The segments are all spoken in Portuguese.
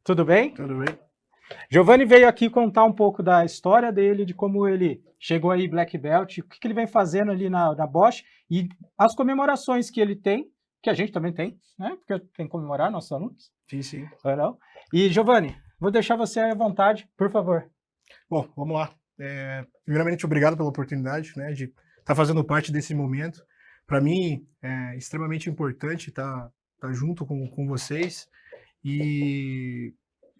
Tudo bem? Tudo bem? Giovanni veio aqui contar um pouco da história dele, de como ele chegou aí Black Belt, o que ele vem fazendo ali na Bosch e as comemorações que ele tem, que a gente também tem, né? Porque tem que comemorar nossos alunos. Sim. Não é não? E Giovanni, vou deixar você à vontade, por favor. Bom, vamos lá. Primeiramente, obrigado pela oportunidade, né, de estar fazendo parte desse momento. Para mim, é extremamente importante estar junto com vocês e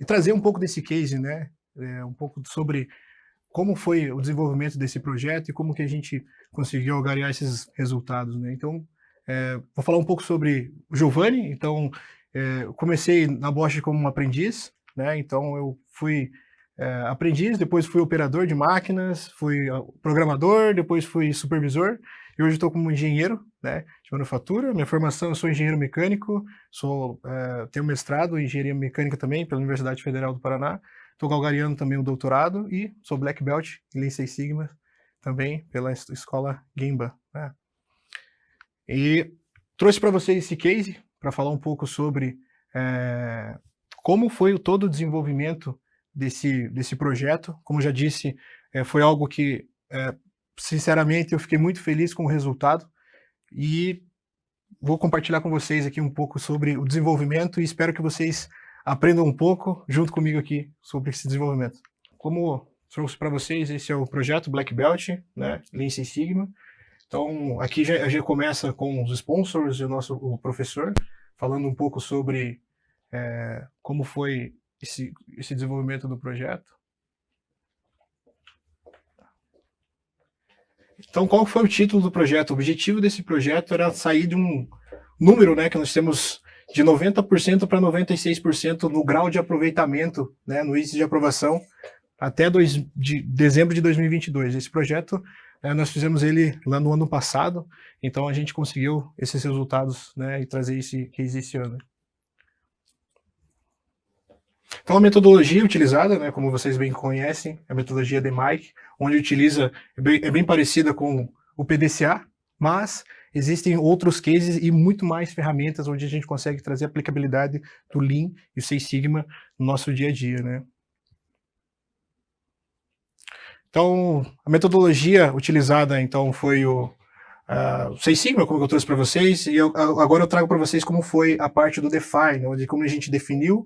trazer um pouco desse case, né, um pouco sobre como foi o desenvolvimento desse projeto e como que a gente conseguiu angariar esses resultados, né. Então, vou falar um pouco sobre o Giovanni. Então, eu comecei na Bosch como um aprendiz, né, então eu fui aprendiz, depois fui operador de máquinas, fui programador, depois fui supervisor, e hoje estou como engenheiro, né, de manufatura. Minha formação, eu sou engenheiro mecânico, tenho mestrado em engenharia mecânica também pela Universidade Federal do Paraná, estou galgariando também o doutorado e sou Black Belt em Lean Six Sigma também pela escola Gemba, né. E trouxe para vocês esse case para falar um pouco sobre como foi todo o desenvolvimento desse projeto. Como já disse, foi algo que, sinceramente, eu fiquei muito feliz com o resultado e vou compartilhar com vocês aqui um pouco sobre o desenvolvimento e espero que vocês aprendam um pouco junto comigo aqui sobre esse desenvolvimento. Como trouxe para vocês, esse é o projeto Black Belt, né, Lean Six Sigma. Então, aqui já começa com os sponsors e o professor, falando um pouco sobre como foi esse desenvolvimento do projeto. Então, qual foi o título do projeto? O objetivo desse projeto era sair de um número, né, que nós temos de 90% para 96% no grau de aproveitamento, né, no índice de aprovação, até dezembro de 2022. Esse projeto, nós fizemos ele lá no ano passado, então a gente conseguiu esses resultados, né, e trazer esse case esse ano. Então a metodologia utilizada, né, como vocês bem conhecem, é a metodologia DMAIC, onde é bem parecida com o PDCA, mas existem outros cases e muito mais ferramentas onde a gente consegue trazer a aplicabilidade do Lean e o Six Sigma no nosso dia a dia, né. Então, a metodologia utilizada então foi o Six Sigma, como eu trouxe para vocês, e agora eu trago para vocês como foi a parte do Define, onde como a gente definiu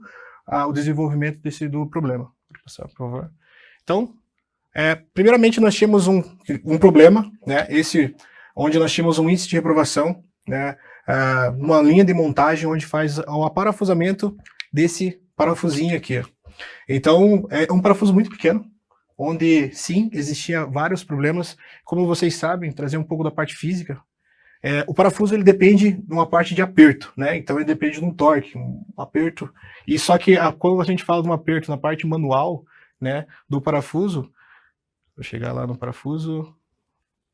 o desenvolvimento do problema. Pode passar, por favor. Então, primeiramente nós tínhamos um problema, né, onde nós tínhamos um índice de reprovação, né, uma linha de montagem onde faz o aparafusamento desse parafusinho aqui. Então, é um parafuso muito pequeno, onde sim, existia vários problemas. Como vocês sabem, trazer um pouco da parte física, o parafuso ele depende de uma parte de aperto, né? Então ele depende de um torque, um aperto. E só que quando a gente fala de um aperto na parte manual, né, do parafuso, vou chegar lá no parafuso,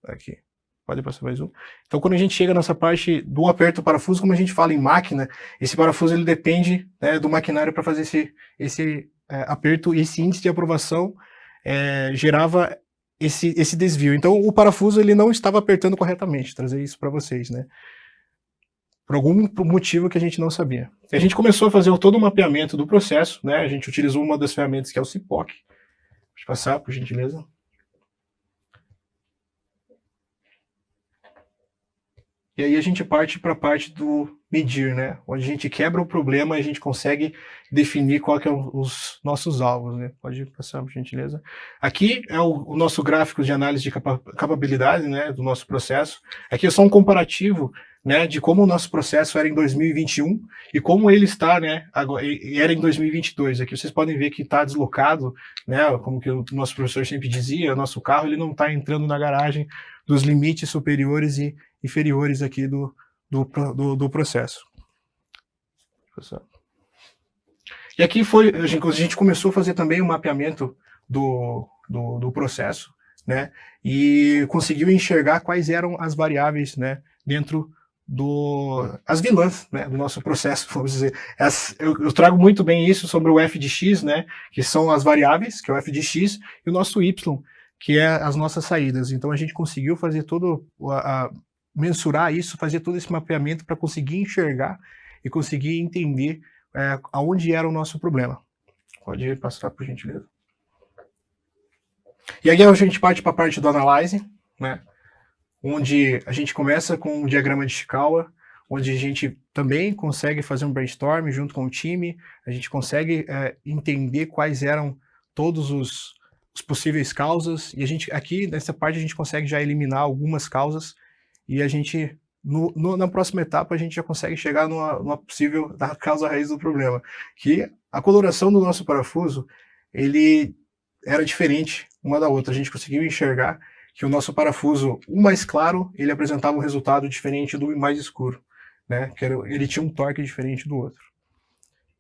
aqui, pode passar mais um. Então quando a gente chega nessa parte do aperto do parafuso, como a gente fala em máquina, esse parafuso ele depende, né, do maquinário para fazer esse aperto, e esse índice de aprovação gerava esse desvio. Então o parafuso ele não estava apertando corretamente, trazer isso para vocês, né? Por algum motivo que a gente não sabia. E a gente começou a fazer todo o mapeamento do processo, né? A gente utilizou uma das ferramentas que é o CIPOC. Deixa eu passar, por gentileza. E aí a gente parte para a parte do medir, né? Onde a gente quebra o problema e a gente consegue definir qual que é os nossos alvos, né? Pode passar, por gentileza. Aqui é o nosso gráfico de análise de capabilidade, né, do nosso processo. Aqui é só um comparativo, né, de como o nosso processo era em 2021 e como ele está, né, agora, era em 2022. Aqui vocês podem ver que está deslocado, né, como que o nosso professor sempre dizia, o nosso carro ele não está entrando na garagem dos limites superiores e inferiores aqui do processo. E aqui a gente começou a fazer também o mapeamento do processo, né, e conseguiu enxergar quais eram as variáveis, né, dentro as vilãs, né, do nosso processo, vamos dizer. Eu trago muito bem isso sobre o f de x, né, que são as variáveis, que é o f de x, e o nosso y, que é as nossas saídas. Então a gente conseguiu fazer mensurar isso, fazer todo esse mapeamento para conseguir enxergar e conseguir entender aonde era o nosso problema. Pode passar, por gentileza. E aí a gente parte para a parte do Analyze, né? Onde a gente começa com um diagrama de Ishikawa, onde a gente também consegue fazer um brainstorm junto com o time, a gente consegue entender quais eram todos os possíveis causas, e a gente aqui nessa parte a gente consegue já eliminar algumas causas, e a gente na próxima etapa a gente já consegue chegar numa possível da causa raiz do problema, que a coloração do nosso parafuso, ele era diferente uma da outra, a gente conseguiu enxergar que o nosso parafuso, o mais claro, ele apresentava um resultado diferente do mais escuro, né? Ele tinha um torque diferente do outro.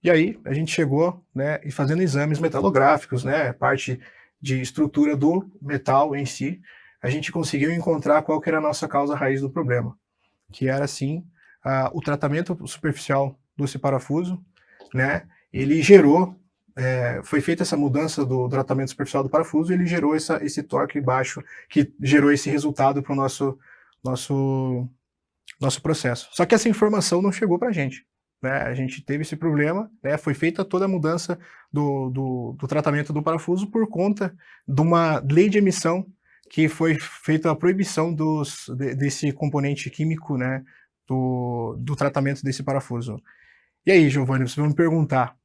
E aí a gente chegou, né, e fazendo exames metalográficos, né, parte de estrutura do metal em si, a gente conseguiu encontrar qual que era a nossa causa raiz do problema, que era assim o tratamento superficial desse parafuso, né? Ele gerou foi feita essa mudança do tratamento superficial do parafuso e ele gerou esse torque baixo que gerou esse resultado para o nosso processo. Só que essa informação não chegou para a gente. Né? A gente teve esse problema, né? Foi feita toda a mudança do tratamento do parafuso por conta de uma lei de emissão que foi feita a proibição desse componente químico, né? do tratamento desse parafuso. E aí, Giovanni, vocês vão me perguntar,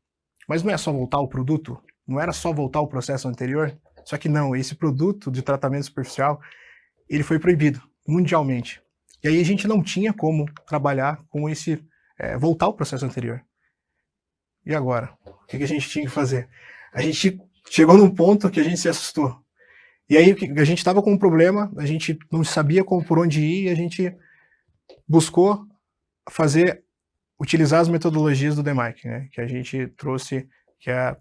mas não é só voltar o produto? Não era só voltar o processo anterior? Só que não, esse produto de tratamento superficial, ele foi proibido mundialmente. E aí a gente não tinha como trabalhar com esse, voltar o processo anterior. E agora? O que a gente tinha que fazer? A gente chegou num ponto que a gente se assustou. E aí a gente estava com um problema, a gente não sabia por onde ir, e a gente buscou utilizar as metodologias do DMAIC, né, que a gente trouxe, que é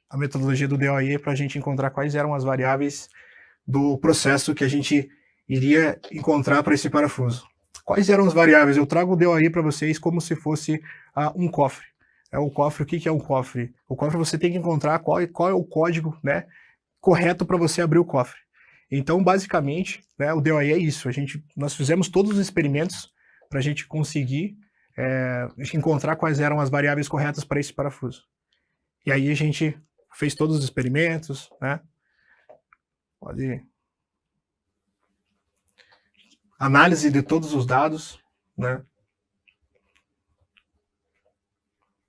a metodologia do DOE, para a gente encontrar quais eram as variáveis do processo que a gente iria encontrar para esse parafuso. Quais eram as variáveis? Eu trago o DOE para vocês como se fosse um cofre. O cofre, o que é um cofre? O cofre você tem que encontrar qual é o código, né, correto para você abrir o cofre. Então, basicamente, né, o DOE é isso. Nós fizemos todos os experimentos para a gente conseguir encontrar quais eram as variáveis corretas para esse parafuso. E aí a gente fez todos os experimentos, né? Análise de todos os dados, né?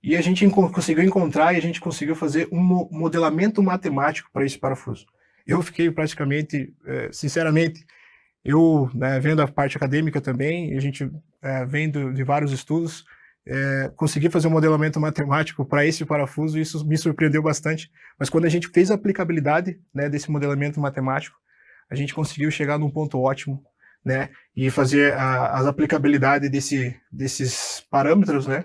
E a gente conseguiu encontrar e a gente conseguiu fazer um modelamento matemático para esse parafuso. Eu fiquei praticamente, sinceramente, eu, né, vendo a parte acadêmica também, a gente vendo de vários estudos, consegui fazer um modelamento matemático para esse parafuso e isso me surpreendeu bastante. Mas quando a gente fez a aplicabilidade, né, desse modelamento matemático, a gente conseguiu chegar num ponto ótimo, né, e fazer as aplicabilidades desses parâmetros, né,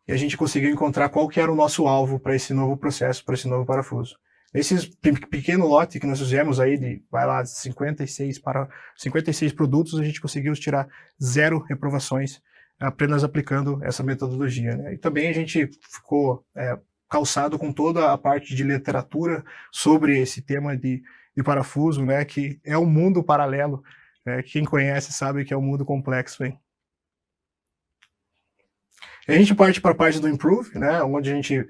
e a gente conseguiu encontrar qual que era o nosso alvo para esse novo processo, para esse novo parafuso. Nesses pequeno lote que nós fizemos aí, de 56 produtos, a gente conseguiu tirar 0 reprovações apenas aplicando essa metodologia. Né? E também a gente ficou calçado com toda a parte de literatura sobre esse tema de parafuso, né? Que é um mundo paralelo. Né? Quem conhece sabe que é um mundo complexo. Hein? E a gente parte para a parte do Improve, né? Onde a gente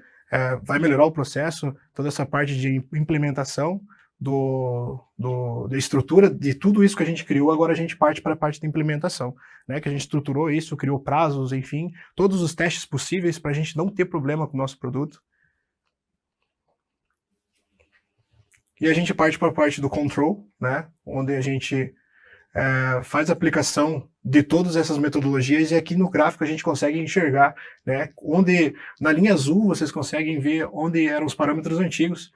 vai melhorar o processo, toda essa parte de implementação da estrutura, de tudo isso que a gente criou, agora a gente parte para a parte da implementação, né? Que a gente estruturou isso, criou prazos, enfim, todos os testes possíveis para a gente não ter problema com o nosso produto. E a gente parte para a parte do control, né? Onde a gente faz a aplicação de todas essas metodologias e aqui no gráfico a gente consegue enxergar, né, onde na linha azul vocês conseguem ver onde eram os parâmetros antigos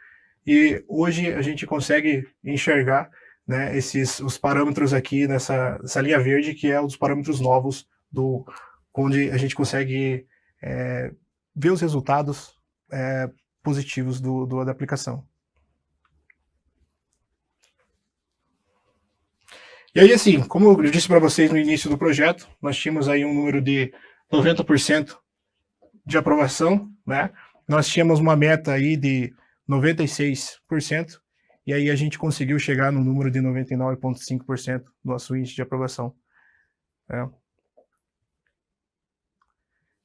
e hoje a gente consegue enxergar, né, os parâmetros aqui nessa linha verde que é os parâmetros novos onde a gente consegue ver os resultados positivos da aplicação. E aí, assim, como eu disse para vocês no início do projeto, nós tínhamos aí um número de 90% de aprovação, né? Nós tínhamos uma meta aí de 96%, e aí a gente conseguiu chegar no número de 99,5% do nosso índice de aprovação. Né?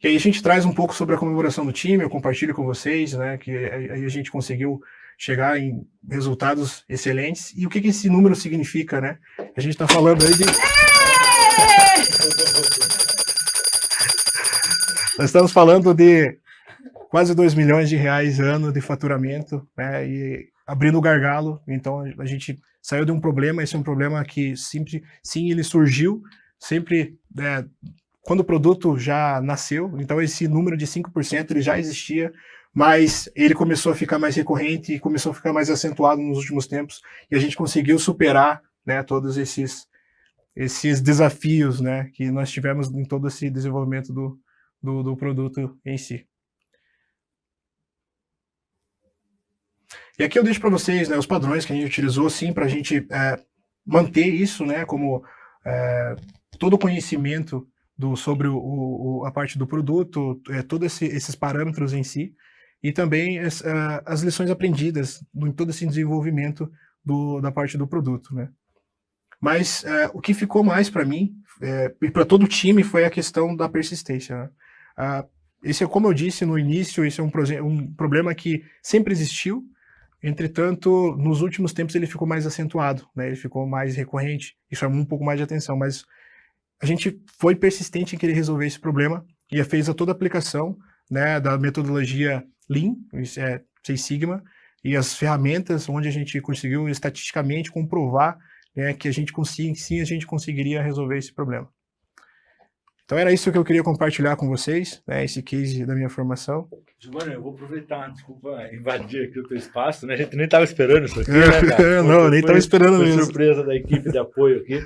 E aí a gente traz um pouco sobre a comemoração do time, eu compartilho com vocês, né, que aí a gente conseguiu chegar em resultados excelentes. E o que esse número significa, né? A gente está falando aí de... Nós estamos falando de quase 2 milhões de reais ano de faturamento, né, e abrindo o gargalo. Então a gente saiu de um problema, esse é um problema que sempre, sim, ele surgiu, sempre, quando o produto já nasceu, então esse número de 5% ele já existia, mas ele começou a ficar mais recorrente e começou a ficar mais acentuado nos últimos tempos, e a gente conseguiu superar, né, todos esses desafios, né, que nós tivemos em todo esse desenvolvimento do produto em si. E aqui eu deixo para vocês, né, os padrões que a gente utilizou, sim, para a gente manter isso, né, como todo o conhecimento sobre a parte do produto, todos esses parâmetros em si, e também as lições aprendidas em todo esse desenvolvimento da parte do produto, né. Mas o que ficou mais para mim, e para todo o time, foi a questão da persistência, né. Esse é, como eu disse no início, esse é um problema que sempre existiu. Entretanto, nos últimos tempos ele ficou mais acentuado, né? Ele ficou mais recorrente e chamou um pouco mais de atenção, mas a gente foi persistente em querer resolver esse problema e fez toda a aplicação, né, da metodologia Lean, Six Sigma, e as ferramentas onde a gente conseguiu estatisticamente comprovar, né, que a gente conseguiria resolver esse problema. Então era isso que eu queria compartilhar com vocês, né, esse case da minha formação. Giovanni, eu vou aproveitar, desculpa invadir aqui o teu espaço, né? A gente nem estava esperando isso aqui, né, cara? Não, nem estava esperando mesmo. Surpresa da equipe de apoio aqui.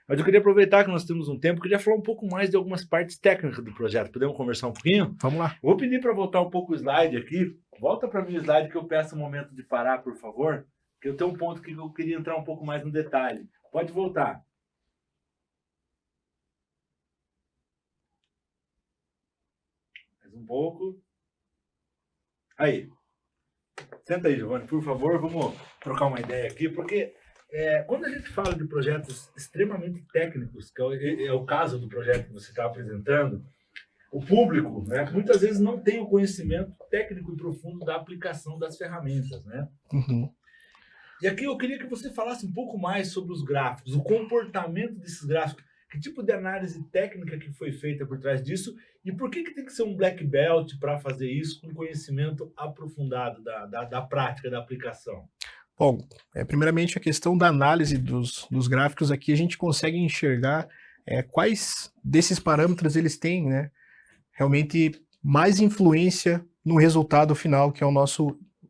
Mas eu queria aproveitar que nós temos um tempo, queria falar um pouco mais de algumas partes técnicas do projeto. Podemos conversar um pouquinho? Vamos lá. Vou pedir para voltar um pouco o slide aqui. Volta para mim o slide que eu peço um momento de parar, por favor, que eu tenho um ponto que eu queria entrar um pouco mais no detalhe. Pode voltar. Mais um pouco. Aí. Senta aí, Giovanni, por favor, vamos trocar uma ideia aqui, porque quando a gente fala de projetos extremamente técnicos, que é o caso do projeto que você está apresentando, o público, né, muitas vezes não tem o conhecimento técnico e profundo da aplicação das ferramentas, né? Uhum. E aqui eu queria que você falasse um pouco mais sobre os gráficos, o comportamento desses gráficos, que tipo de análise técnica que foi feita por trás disso e por que tem que ser um black belt para fazer isso com conhecimento aprofundado da prática, da aplicação? Bom, primeiramente a questão da análise dos gráficos aqui, a gente consegue enxergar quais desses parâmetros eles têm, né, realmente mais influência no resultado final, que é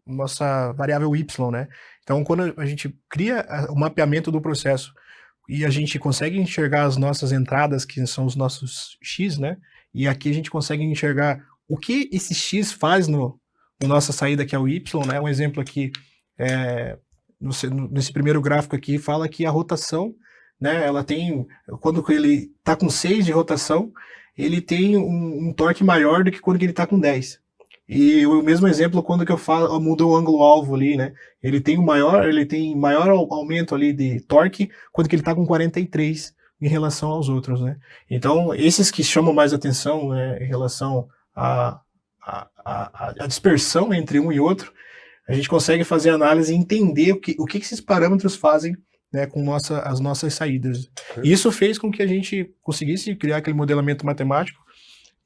nossa variável Y, né? Então, quando a gente cria o mapeamento do processo e a gente consegue enxergar as nossas entradas, que são os nossos X, né? E aqui a gente consegue enxergar o que esse X faz na nossa saída, que é o Y, né? Um exemplo aqui, nesse primeiro gráfico aqui, fala que a rotação, né? Ela tem, quando ele está com 6 de rotação, ele tem um torque maior do que quando ele está com 10. E o mesmo exemplo quando que eu mudo o ângulo-alvo ali, né? Ele tem maior aumento ali de torque quando que ele está com 43 em relação aos outros, né? Então, esses que chamam mais atenção, né, em relação à dispersão entre um e outro, a gente consegue fazer análise e entender o que esses parâmetros fazem, né, com as nossas saídas. E isso fez com que a gente conseguisse criar aquele modelamento matemático.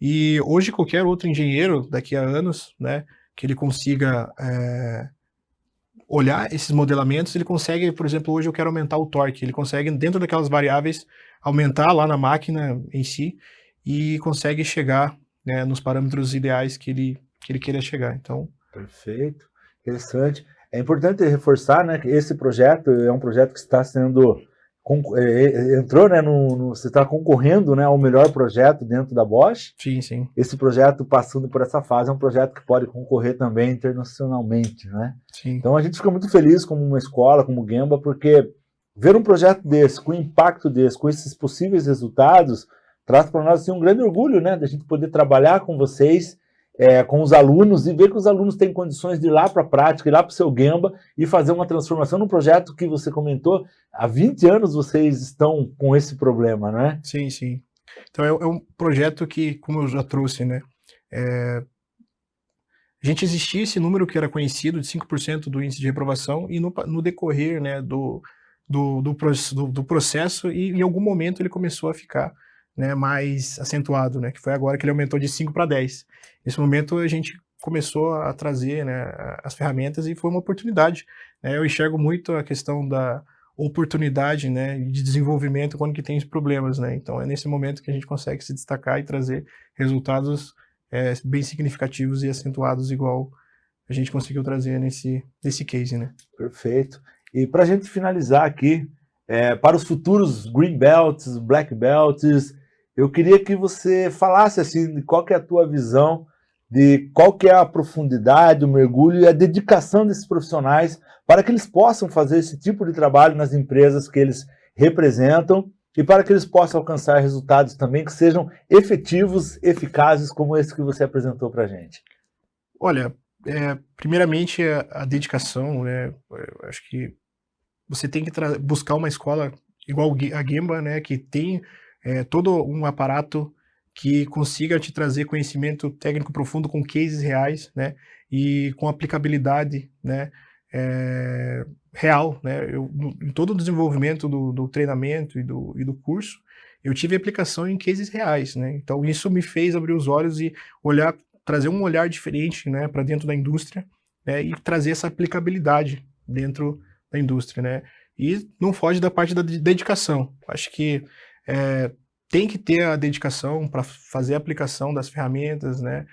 E hoje qualquer outro engenheiro, daqui a anos, né, que ele consiga olhar esses modelamentos, ele consegue, por exemplo, hoje eu quero aumentar o torque, ele consegue, dentro daquelas variáveis, aumentar lá na máquina em si, e consegue chegar, né, nos parâmetros ideais que ele queira chegar. Então, perfeito, interessante. É importante reforçar, né, que esse projeto é um projeto que está sendo... entrou, né, você está concorrendo, né, ao melhor projeto dentro da Bosch. Sim, sim. Esse projeto, passando por essa fase, é um projeto que pode concorrer também internacionalmente, né? Sim. Então a gente fica muito feliz como uma escola, como Gemba, porque ver um projeto desse, com impacto desse, com esses possíveis resultados, traz para nós assim, um grande orgulho, né, da gente poder trabalhar com vocês, com os alunos, e ver que os alunos têm condições de ir lá para a prática, ir lá para o seu Gemba e fazer uma transformação num projeto que você comentou. Há 20 anos vocês estão com esse problema, né? Sim, sim. Então é um projeto que, como eu já trouxe, né, a gente existia esse número que era conhecido de 5% do índice de reprovação e no decorrer, né, do processo e em algum momento ele começou a ficar, né, mais acentuado, né, que foi agora que ele aumentou de 5 para 10. Nesse momento a gente começou a trazer, né, as ferramentas e foi uma oportunidade, né, eu enxergo muito a questão da oportunidade, né, de desenvolvimento quando que tem problemas, né, então é nesse momento que a gente consegue se destacar e trazer resultados bem significativos e acentuados igual a gente conseguiu trazer nesse case, né. Perfeito. E para a gente finalizar aqui, para os futuros Green Belts, Black Belts, eu queria que você falasse assim, qual que é a tua visão de qual que é a profundidade, o mergulho e a dedicação desses profissionais para que eles possam fazer esse tipo de trabalho nas empresas que eles representam e para que eles possam alcançar resultados também que sejam efetivos, eficazes, como esse que você apresentou para a gente. Olha, primeiramente a dedicação, né, eu acho que você tem que buscar uma escola igual a Gemba, né, que tem todo um aparato que consiga te trazer conhecimento técnico profundo com cases reais, né, e com aplicabilidade, né, real, né. Em todo o desenvolvimento do treinamento e do curso, eu tive aplicação em cases reais, né. Então isso me fez abrir os olhos e trazer um olhar diferente, né, para dentro da indústria, né, e trazer essa aplicabilidade dentro da indústria, né. E não foge da parte da dedicação. Acho que tem que ter a dedicação para fazer a aplicação das ferramentas, né,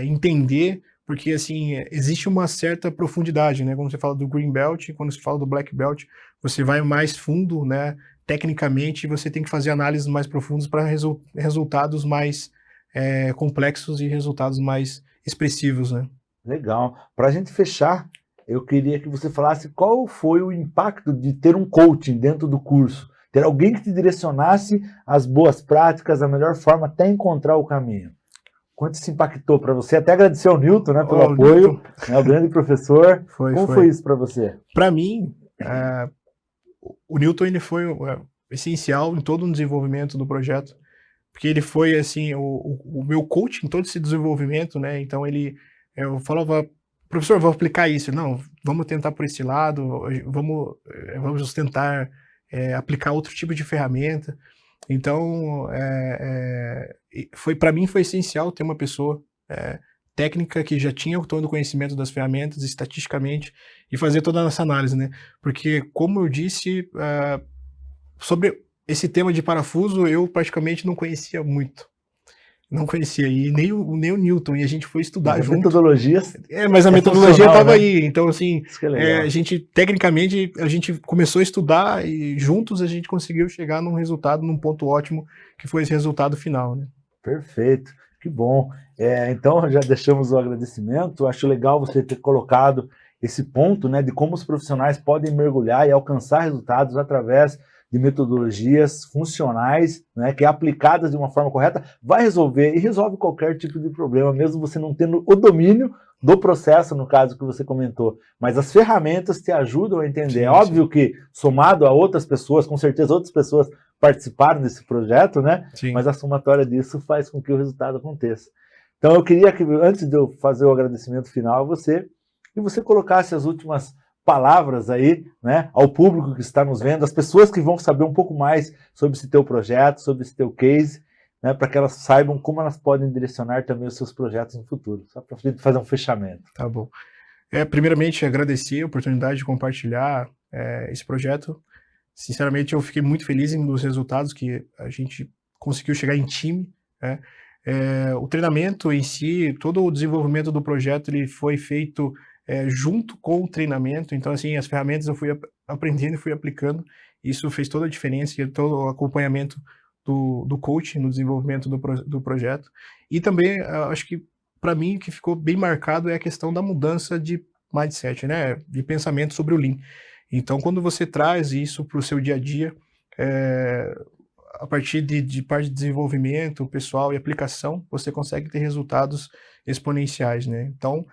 entender, porque assim, existe uma certa profundidade, né, quando você fala do Green Belt, quando você fala do Black Belt, você vai mais fundo, né, tecnicamente, você tem que fazer análises mais profundas para resultados mais complexos e resultados mais expressivos, né. Legal. Para a gente fechar, eu queria que você falasse qual foi o impacto de ter um coaching dentro do curso, ter alguém que te direcionasse as boas práticas, a melhor forma até encontrar o caminho. Quanto isso impactou para você? Até agradecer ao Newton, né, pelo apoio, né, o grande professor. Como foi isso para você? Para mim, o Newton ele foi essencial em todo o desenvolvimento do projeto, porque ele foi assim o meu coach em todo esse desenvolvimento, né? Então eu falava, professor, vou aplicar isso. Não, vamos tentar por esse lado, vamos tentar aplicar outro tipo de ferramenta. Então, para mim foi essencial ter uma pessoa técnica que já tinha todo o conhecimento das ferramentas, estatisticamente, e fazer toda essa análise, né? Porque, como eu disse, sobre esse tema de parafuso, eu praticamente não conhecia muito. Não conhecia, e nem o Newton, e a gente foi estudar junto. Metodologias. Mas a metodologia estava aí, então assim, a gente, tecnicamente, a gente começou a estudar e juntos a gente conseguiu chegar num resultado, num ponto ótimo, que foi esse resultado final, né? Perfeito, que bom. Então já deixamos o agradecimento, acho legal você ter colocado esse ponto, né, de como os profissionais podem mergulhar e alcançar resultados através de metodologias funcionais, né, que aplicadas de uma forma correta, vai resolver e resolve qualquer tipo de problema, mesmo você não tendo o domínio do processo, no caso que você comentou. Mas as ferramentas te ajudam a entender. Sim, é óbvio que, somado a outras pessoas, com certeza outras pessoas participaram desse projeto, né? Sim. Mas a somatória disso faz com que o resultado aconteça. Então eu queria que, antes de eu fazer o agradecimento final a você, que você colocasse as últimas palavras aí, né, ao público que está nos vendo, as pessoas que vão saber um pouco mais sobre esse teu projeto, sobre esse teu case, né, para que elas saibam como elas podem direcionar também os seus projetos no futuro, só para a gente fazer um fechamento. Tá bom. Primeiramente, agradecer a oportunidade de compartilhar esse projeto. Sinceramente, eu fiquei muito feliz nos resultados que a gente conseguiu chegar em time, né? O treinamento em si, todo o desenvolvimento do projeto, ele foi feito junto com o treinamento. Então, assim, as ferramentas eu fui aprendendo e fui aplicando. Isso fez toda a diferença, todo o acompanhamento do coach no desenvolvimento do projeto. E também, acho que, para mim, o que ficou bem marcado é a questão da mudança de mindset, né? De pensamento sobre o Lean. Então, quando você traz isso para o seu dia a dia, a partir de parte de desenvolvimento pessoal e aplicação, você consegue ter resultados exponenciais, né? Então,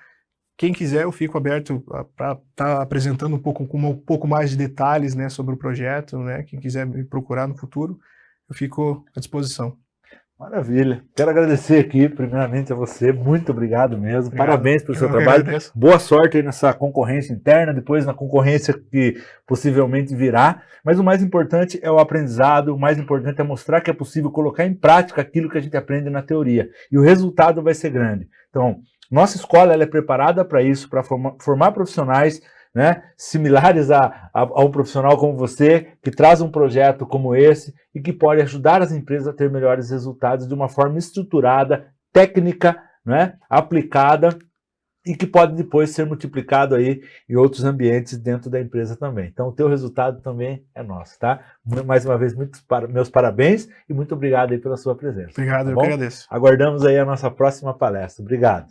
quem quiser, eu fico aberto para estar apresentando com um pouco mais de detalhes, né, sobre o projeto, né? Quem quiser me procurar no futuro, eu fico à disposição. Maravilha. Quero agradecer aqui, primeiramente, a você. Muito obrigado mesmo. Obrigado. Parabéns pelo seu Eu que trabalho. agradeço. Boa sorte aí nessa concorrência interna, depois na concorrência que possivelmente virá. Mas o mais importante é o aprendizado, o mais importante é mostrar que é possível colocar em prática aquilo que a gente aprende na teoria. E o resultado vai ser grande. Então, nossa escola ela é preparada para isso, para formar profissionais, né, similares ao profissional como você, que traz um projeto como esse e que pode ajudar as empresas a ter melhores resultados de uma forma estruturada, técnica, né, aplicada e que pode depois ser multiplicado aí em outros ambientes dentro da empresa também. Então, o teu resultado também é nosso, tá? Mais uma vez, meus parabéns e muito obrigado aí pela sua presença. Obrigado, tá eu bom? que agradeço. Aguardamos aí a nossa próxima palestra. Obrigado.